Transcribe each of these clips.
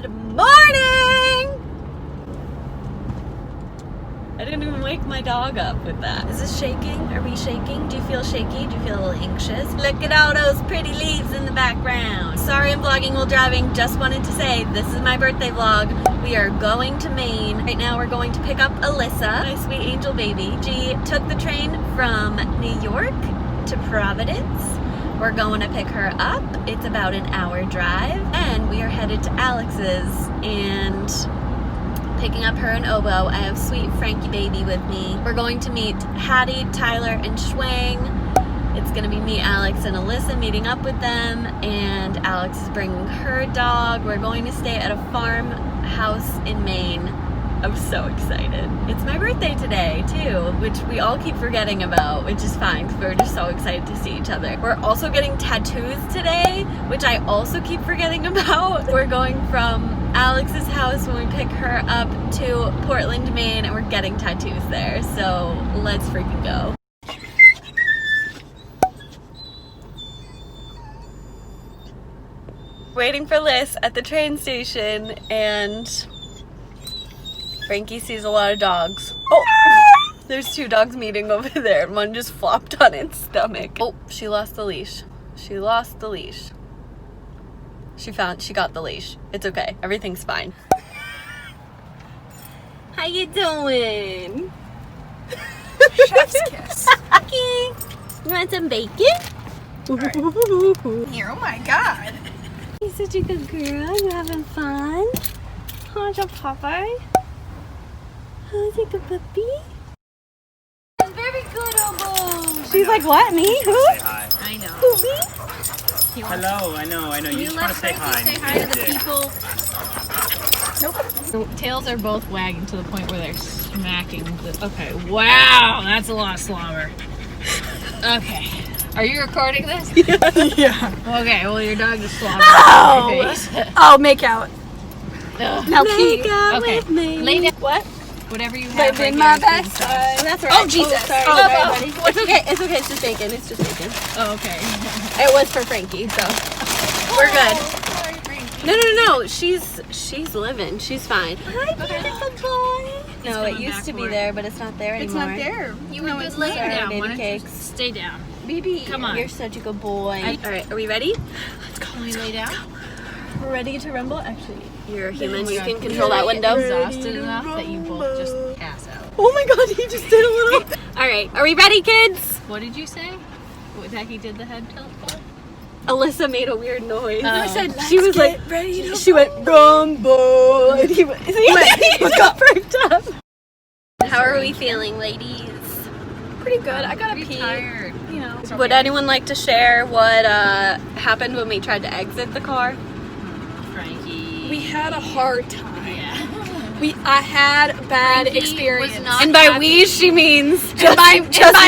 Good morning! I didn't even wake my dog up with that. Is this shaking? Are we shaking? Do you feel shaky? Do you feel a little anxious? Look at all those pretty leaves in the background. Sorry I'm vlogging while driving. Just wanted to say this is my birthday vlog. We are going to Maine. Right now we're going to pick up Alyssa, my sweet angel baby. She took the train from New York to Providence. We're going to pick her up. It's about an hour drive. And we are headed to Alex's and picking up her and Obo. I have sweet Frankie baby with me. We're going to meet Hattie, Tyler, and Schwang. It's gonna be me, Alex, and Alyssa meeting up with them, and Alex is bringing her dog. We're going to stay at a farmhouse in Maine. I'm so excited. It's my birthday today too, which we all keep forgetting about, which is fine because we're just so excited to see each other. We're also getting tattoos today, which I also keep forgetting about. We're going from Alex's house when we pick her up to Portland, Maine, and we're getting tattoos there. So let's freaking go. Waiting for Liz at the train station, and Frankie sees a lot of dogs. Oh, there's two dogs meeting over there, and one just flopped on its stomach. Oh, she lost the leash. She lost the leash. She got the leash. It's okay. Everything's fine. How you doing? Chef's kiss. Okay. You want some bacon? Right. Here, oh my god. You're such a good girl. You having fun? How's your Popeye? How's a good puppy? Very good, Obo. She's like, what? Me? Who? Say hi. I know. Who, me? Hello, I know. You just want to say hi. Say hi to the people. Nope. Tails are both wagging to the point where they're smacking the... Okay, wow, that's a lot of slobber. Okay. Are you recording this? Yeah. Okay, well your dog just slobbered Oh! in my face. Oh, make out. Ugh. Now pee. Make out Okay. with me. Lay down. What? Whatever you have Live right in my here is being best said. life. Oh, that's right. Oh, Jesus. sorry. Oh, sorry, oh. buddy. It's okay. It's okay. It's just bacon. It's just bacon. Oh, okay. It was for Frankie, so we're good. Sorry, Frankie. No. She's living. She's fine. Hi, beautiful boy. No, it coming used back to be for it. there, but it's not there It's anymore. not there. You were it's good laying Sorry, down. baby Why don't you cakes. just stay down? Baby, Come on. You're such a good boy. I- All right, are we ready? Can we lay down? We're ready to rumble. Actually, you're a human. Oh You my can God. control that You're window. exhausted enough that you both just pass out. Oh my God, he just did a little. All right, are we ready, kids? What did you say? What Becky did the head tilt for? Alyssa made a weird noise. I said, she was like, ready to she went rumble, and he got perked up. How are we feeling, ladies? Pretty good. I gotta Pretty pee. tired. You know. Would anyone like to share what happened when we tried to exit the car? Frankie. We had a hard time. Yeah. I had a bad Frankie experience. was not And by happy. we, she means just, And by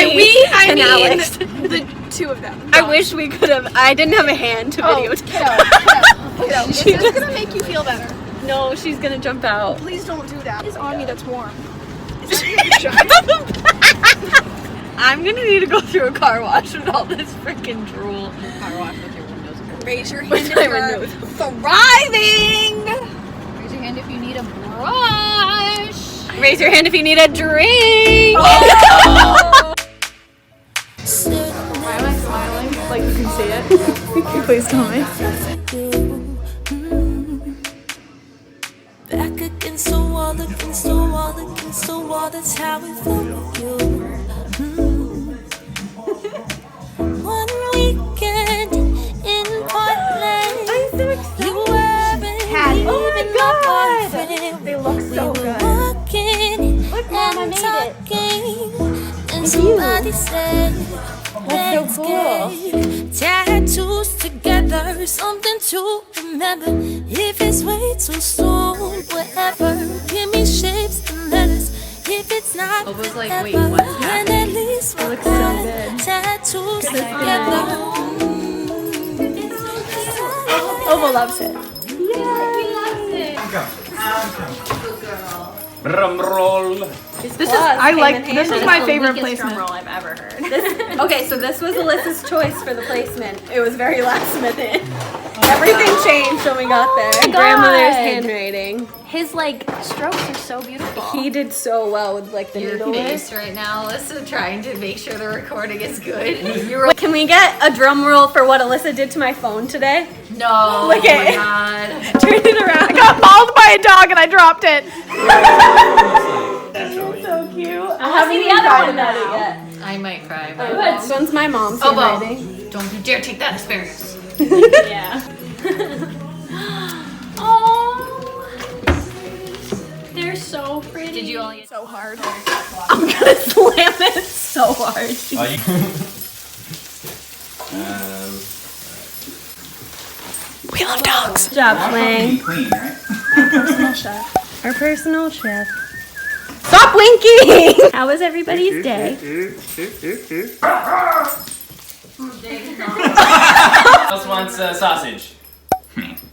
me we, I and mean Alex. the two of them. I wish we could have. I didn't have a hand to videotape. Kiddo. Is She this just- gonna make you feel better? No, she's gonna jump out. Please don't do that. It's on me that's warm. Is that your vagina? I'm gonna need to go through a car wash with all this freaking drool. Car wash with your windows closed. Raise your hand With if my you're windows. thriving. Raise your hand if you need a brush. Raise your hand if you need a drink. Why am I smiling? Like you can see it. Please tell me. Back against the wall, against the wall, against the wall. That's how we feel with you. One weekend in Portland, you weren't even my boyfriend. They look so We were good. walking Look, Mom, I and made it. talking, and somebody said, That's so cool. get tattoos together, something to remember. If it's way too soon, whatever. Give me shapes and letters. If it's not, Obo's like, forever, wait, what's then at least we'll looks so have good. tattoos together. Obo loves it. Drum roll. I like. This is my favorite placement. I've ever heard. Okay, so this was Alyssa's choice for the placement. It was very last minute. Everything changed when we got there. Grandmother's handwriting. His like strokes are so beautiful. He did so well with like the You're needle. pissed right now, Alyssa, trying to make sure the recording is good. Wait, can we get a drum roll for what Alyssa did to my phone today? No. Look at it. God. Turn it around. I got mauled by a dog and I dropped it. So cute. I haven't haven't see the even other cried one about now. it yet. I might cry. This one's my mom's Oh, well. handwriting. Don't you dare take that experience. Yeah. Oh, they're so pretty. Did you all get So hard. I'm gonna slam it so hard. We love dogs. Good job, Flang. Clean, right? Personal chef. Our personal chef. Stop winking! How was everybody's day? else wants sausage?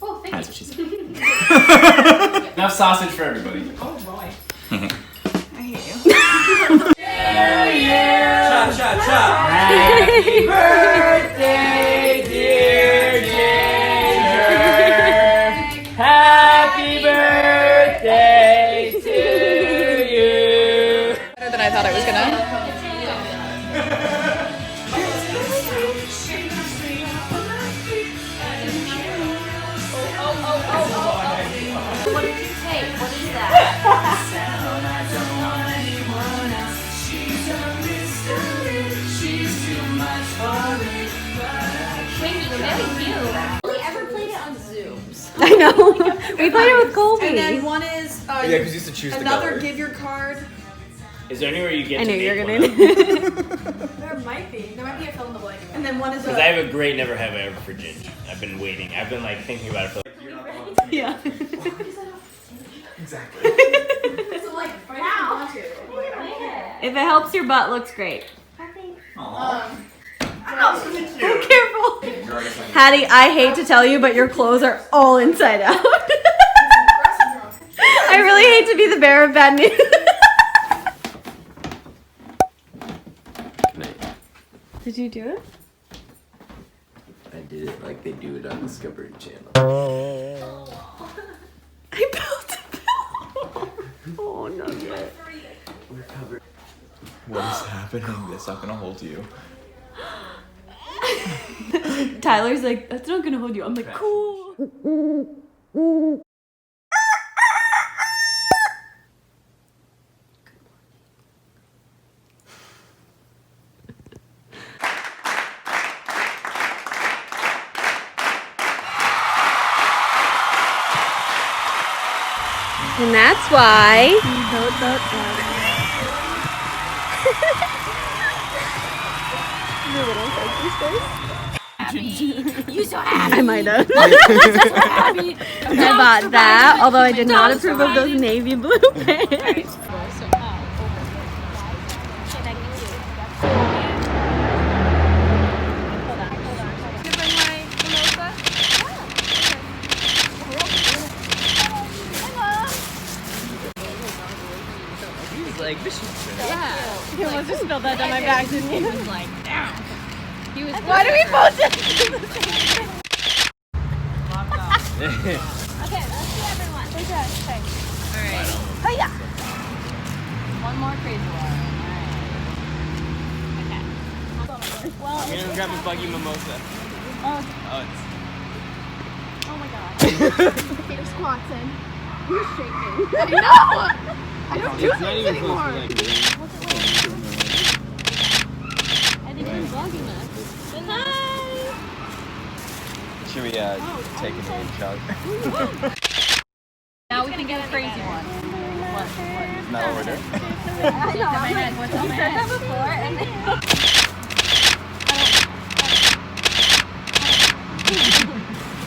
Oh, thank That's what she said. Enough sausage for everybody. Oh boy. I hate you. Cha cha cha! Happy birthday, dear Ginger! Happy birthday to you! Better than I thought I was gonna. What did you take? What is that? Shanky, you're very cute. Only ever played it on Zooms. I know. We played it with Colby. And then one is Yeah, because you used to choose the another color. give your card. Is there anywhere you get I to knew you were make gonna. one up? There might be. There might be a fill in the blank. And then one is Because I have a great never have I ever for Ginger. I've been waiting. I've been like thinking about it for like Yeah. Exactly. so like right now. If it helps, your butt looks great. Careful. Hattie, I hate to tell you, but your clothes are all inside out. I really hate to be the bearer of bad news. Did you do it? I did it like they do it on Discovery Channel. I built a pillow. Oh no, yet. We're covered. What is happening? That's not gonna hold you. Tyler's like, that's not gonna hold you. I'm like, cool. And that's why. You so happy. I might have. I bought that, although I did not approve of those navy blue pants. He's like, this is You almost just spilled that down my back, didn't you? He was like, down. He was. Why do we both just Okay, let's see everyone. Alright. One more crazy one. I'm gonna grab a buggy mimosa. Oh, it's. Oh my god. Peter squats in. You're shaking. I know! I don't do It's not things even anymore. close to I think you're vlogging us. Should we take a name chug? Now we can get a crazy one. What? Isn't that what we're doing? I know. I'm like, What's on you my said head? that before, and then...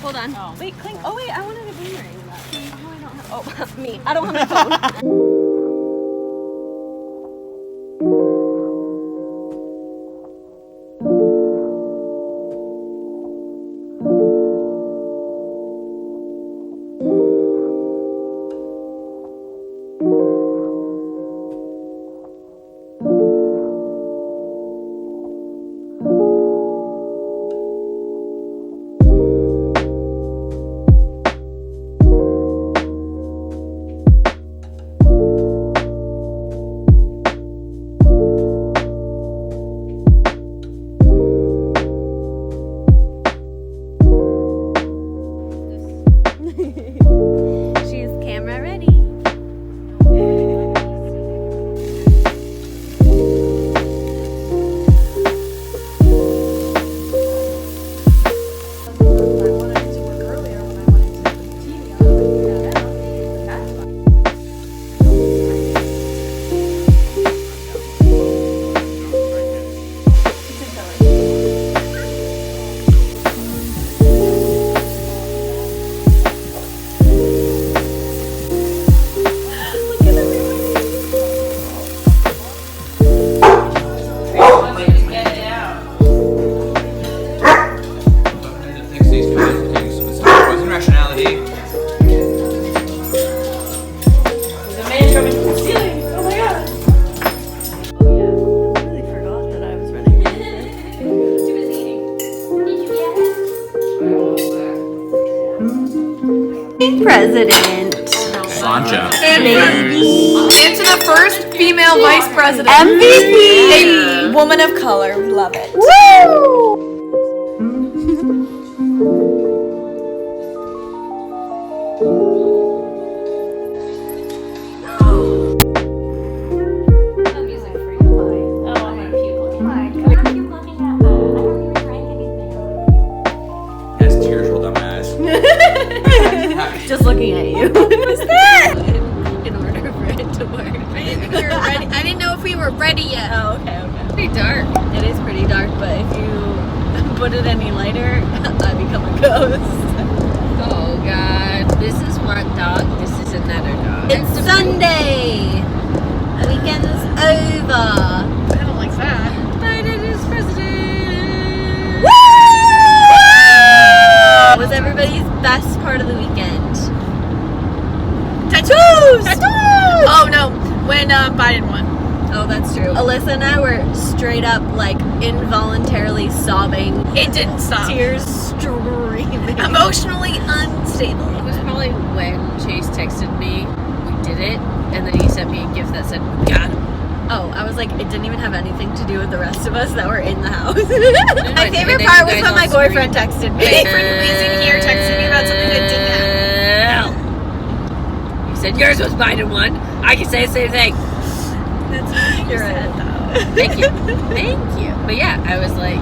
Hold on. Oh. Wait, clink. Oh wait, I wanted a boomerang. Oh, I don't have. Oh, me. I don't have my phone. President. Sancha. And to the first female vice president. MVP. A woman of color. We love it. Has tears rolled down my eyes. Just looking at you. What's that? In order for it to work. I didn't think we were ready. I didn't know if we were ready yet. Oh, okay, okay. Pretty dark. It is pretty dark, but if you put it any lighter, I become a ghost. Oh god. This is one dog. This is another dog. It's Sunday. The weekend's over. I don't like that. Biden is president. What was everybody's best part of the weekend? Tattoos! Tattoos! Oh no, when Biden won. Oh, that's true. Alyssa and I were straight up, like, involuntarily sobbing. It didn't stop. Tears streaming. Emotionally unstable. It was probably when Chase texted me, we did it, and then he sent me a gift that said, we got him. Oh, I was like, it didn't even have anything to do with the rest of us that were in the house. My And favorite then part you was guys when my all boyfriend texted me. Reason here texted me about something that didn't happen. You said yours was Biden one. I can say the same thing. You're right. Thank you. Thank you. But yeah, I was like,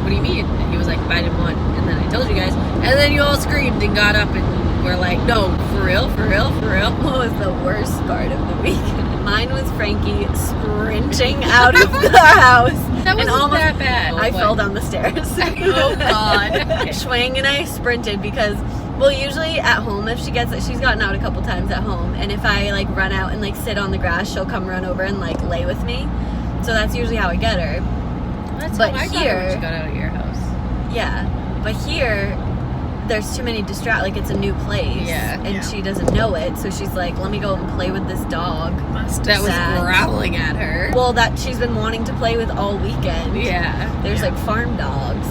what do you mean? And he was like, Biden won. And then I told you guys. And then you all screamed and got up and were like, no, for real, for real, for real. What was the worst part of the weekend? Mine was Frankie sprinting out of the house. That wasn't almost that bad. I fell down the stairs. Oh god. Schwang and I sprinted because, well, usually at home, if she's gotten out a couple times at home, and if I like run out and like sit on the grass, she'll come run over and like lay with me. So that's usually how I get her. That's But how I got her when she got out of your house. Yeah, but here there's too many like it's a new place, Yeah. and she doesn't know it, so she's like, let me go and play with this dog That was Sad. growling at her. well that she's been wanting to play with all weekend. Yeah. There's like farm dogs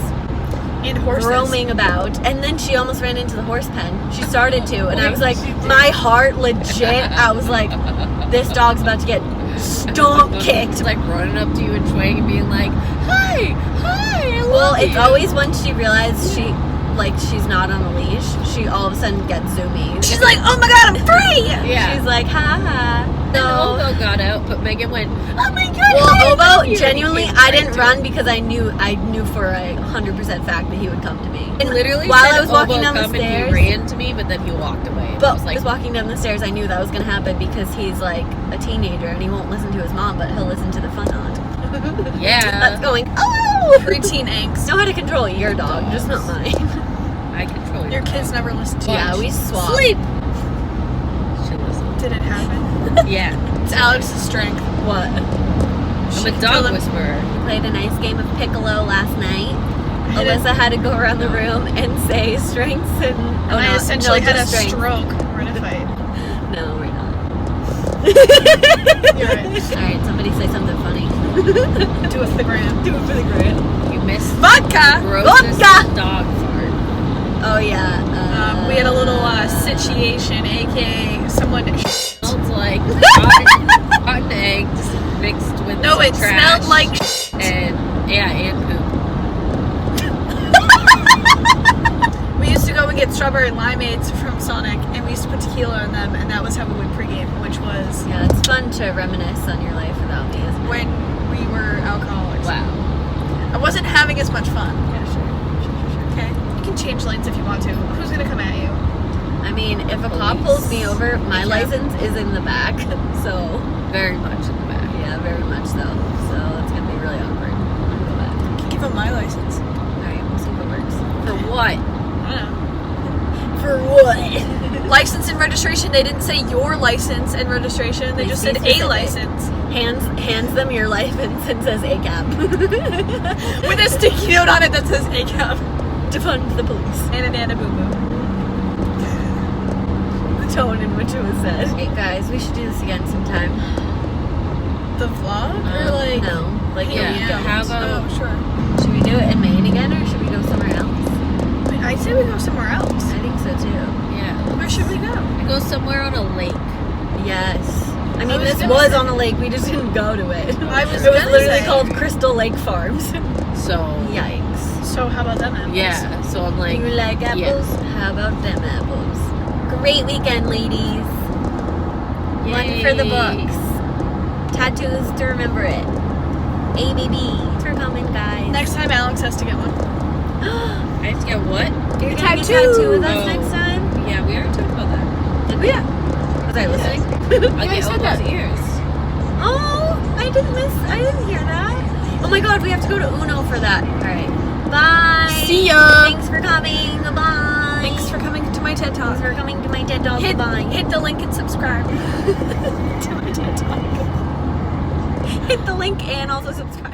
And horses. roaming about, and then she almost ran into the horse pen. She started to, and I was like, She did. my heart legit, I was like, this dog's about to get stomp kicked. It's like running up to you and Schwang and being like, hi, I love Well, it's you. always when she realized she's not on a leash, she all of a sudden gets zoomy. She's like, oh my god, I'm free! Yeah. She's like, ha ha. And So, Obo got out, but Megan went, oh my god. well, hi, I love Obo, you. genuinely, And he I came didn't right run to because I knew for a 100% fact that he would come to me. him. Literally, while said, I was walking Obo, down the come, and stairs, he ran to me, but then he walked away. And I but was like, walking down the stairs, I knew that was going to happen because he's like a teenager and he won't listen to his mom, but he'll listen to the fun aunt. yeah, That's going, oh! Preteen angst. Know how to control your dog, just not mine. I control Your kids never listen to you. Yeah, we swap. Sleep. She listened. Did it happen? Yeah, It's Alex's strength. What? I'm a dog whisperer. Played a nice game of Piccolo last night. Alyssa had to go around the room and say strengths and I essentially had a strength. stroke. We're in a fight. No, we're not. You're right. Alright, somebody say something funny. Do it for the gram. Do it for the gram. You missed Vodka! grossest Vodka! dog fart. Oh yeah. We had a little situation, aka someone. Smelled like rotten eggs mixed with No, some it trash smelled like. and poop. We used to go and get strawberry limeades from Sonic, and we used to put tequila in them, and that was how we would pregame, which was Yeah, it's fun to reminisce on your life without me, isn't it? when we were alcoholics. Wow. I wasn't having as much fun. Yeah, sure. Okay, you can change lanes if you want to. Who's gonna come at you? I mean, if a cop pulls me over, my license is in the back, so Very much in the back. yeah, very much so. So it's gonna be really awkward. I'm gonna go back. I can give him my license. Alright, we'll see if it works. For what? I don't know. For what? License and registration. They didn't say your license and registration. They just said a specific. license Hands them your license and says ACAB. with a sticky note on it that says ACAB To fund the police. and a Nana Boo Boo. The tone in which it was said. Hey guys, we should do this again sometime. The vlog or like No, like Yeah. yeah. How about Oh, sure. Should we do it in Maine again or should we go somewhere else? I'd say we go somewhere else. I think so too. yeah? go somewhere on a lake. Yes. I mean, was this gonna was say- on a lake. We just didn't go to it. I was It was gonna literally say- called Crystal Lake Farms. So Yikes. So how about them apples? yeah. So I'm like, You like yeah. apples? How about them apples? Great weekend, ladies. One for the Yay. books. Tattoos to remember it. ABB. Thanks for coming, guys. Next time Alex has to get one. I have to get what? You're A gonna get tattoo. tattoo with us Oh. next time? Yeah, we already talked about that. Did we? Was I listening? I get said Obo's that. ears. Oh, I didn't hear that. Oh my god, we have to go to Uno for that. Alright. Bye. See ya. Thanks for coming. Bye. Thanks for coming to my TED Talk. Thanks for coming to my TED Talk. Hit, Bye. hit the link and subscribe to my TED Talk. Hit the link and also subscribe.